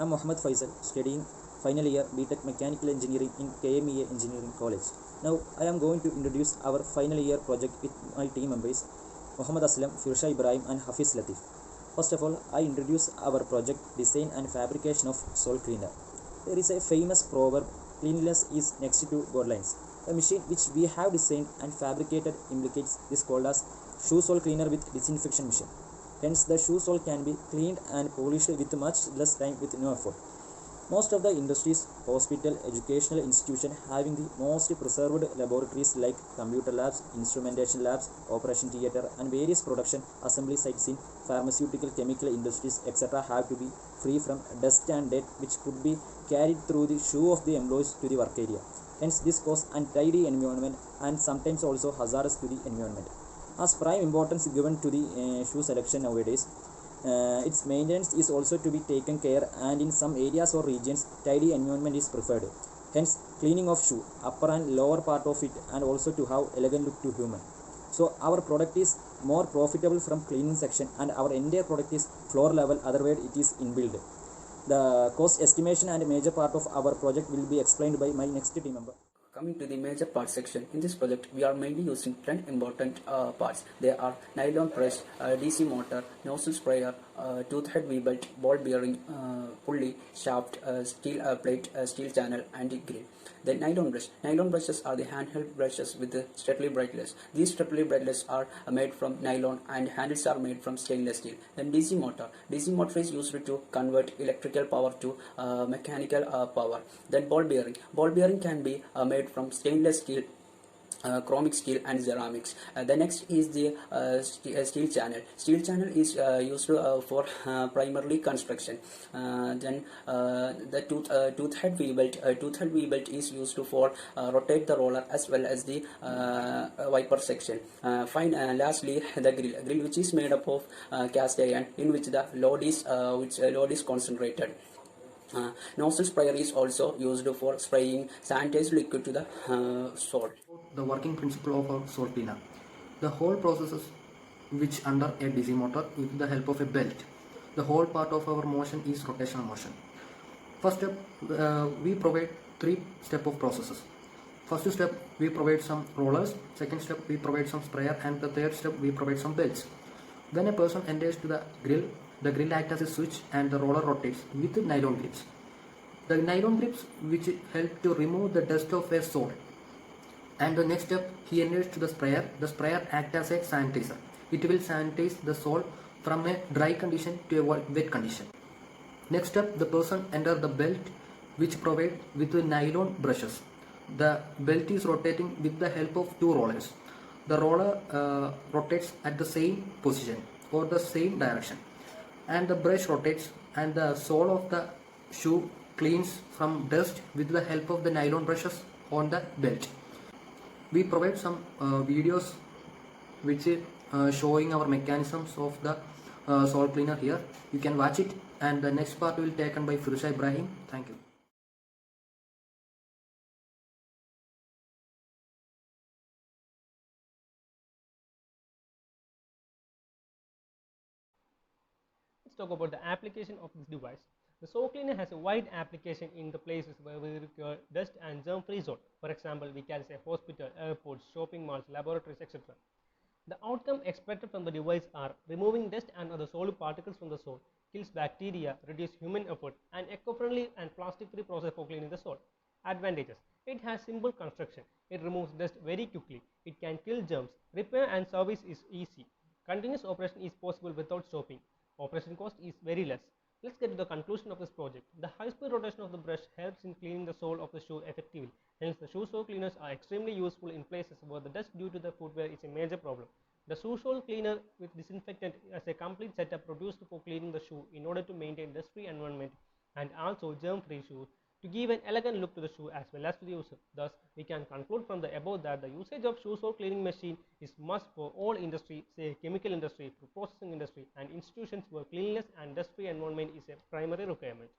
I'm Mohammed Faisal, studying final year BTech Mechanical Engineering in KMEA Engineering College. Now, I am going to introduce our final year project with my team members, Muhammad Aslam, Firsha Ibrahim, and Hafiz Latif. First of all, I introduce our project design and fabrication of sole cleaner. There is a famous proverb, cleanliness is next to godliness. The machine which we have designed and fabricated implicates this called as shoe sole cleaner with disinfection machine. Hence, the shoe sole can be cleaned and polished with much less time with no effort. Most of the industries, hospital, educational institution having the most preserved laboratories like computer labs, instrumentation labs, operation theater, and various production assembly sites in pharmaceutical, chemical industries, etc. have to be free from dust and dirt which could be carried through the shoe of the employees to the work area. Hence, this causes untidy environment and sometimes also hazardous to the environment. As prime importance given to the shoe selection nowadays, its maintenance is also to be taken care, and in some areas or regions tidy environment is preferred. Hence, cleaning of shoe upper and lower part of it, and also to have elegant look to human. So our product is more profitable from cleaning section, and our entire product is floor level, otherwise it is inbuilt. The cost estimation and major part of our project will be explained by my next team member. Coming to the major parts section, in this project we are mainly using 10 important parts. They are nylon press, DC motor, nozzle sprayer, tooth head V-belt, ball bearing, pulley, shaft, steel plate, steel channel, and grill. The nylon brush. Nylon brushes are the handheld brushes with the Staedtler brushless. These Staedtler brushless are made from nylon and handles are made from stainless steel. Then DC motor. DC motor is used to convert electrical power to mechanical power. Then ball bearing. Ball bearing can be made from stainless steel, chromic steel, and ceramics. The next is the steel channel. Steel channel is used for primarily construction. Then the tooth head V-belt. Tooth head V-belt is used for rotate the roller as well as the wiper section. Lastly, the grill which is made up of cast iron, in which the load is concentrated. Nozzle sprayer is also used for spraying sanitized liquid to the sole. The working principle of a sole cleaner. The whole process is which under a DC motor with the help of a belt. The whole part of our motion is rotational motion. First step, we provide 3 steps of processes. First step, we provide some rollers. Second step, we provide some sprayer, and the third step, we provide some belts. When a person enters to the grill acts as a switch and the roller rotates with nylon grips. The nylon grips which help to remove the dust of a sole. And the next step, he enters to the sprayer. The sprayer acts as a sanitizer. It will sanitize the sole from a dry condition to a wet condition. Next step, the person enters the belt which provide with the nylon brushes. The belt is rotating with the help of 2 rollers. The roller rotates at the same position or the same direction, and the brush rotates, and the sole of the shoe cleans from dust with the help of the nylon brushes on the belt. We provide some videos which is showing our mechanisms of the sole cleaner here. You can watch it, and the next part will be taken by Firsha Ibrahim. Thank you. Let's talk about the application of this device. The sole cleaner has a wide application in the places where we require dust and germ-free zone. For example, we can say hospital, airports, shopping malls, laboratories, etc. The outcome expected from the device are removing dust and other solid particles from the sole, kills bacteria, reduce human effort, and eco-friendly and plastic-free process for cleaning the sole. Advantages: it has simple construction, it removes dust very quickly, it can kill germs, repair and service is easy, continuous operation is possible without stopping, operation cost is very less. Let's get to the conclusion of this project. The high-speed rotation of the brush helps in cleaning the sole of the shoe effectively. Hence, the shoe sole cleaners are extremely useful in places where the dust due to the footwear is a major problem. The shoe sole cleaner with disinfectant is a complete setup produced for cleaning the shoe in order to maintain dust-free environment and also germ-free shoes to give an elegant look to the shoe as well as to the user. Thus, we can conclude from the above that the usage of shoe sole cleaning machine is must for all industry, say chemical industry, food processing industry, and institutions where cleanliness and dust-free environment is a primary requirement.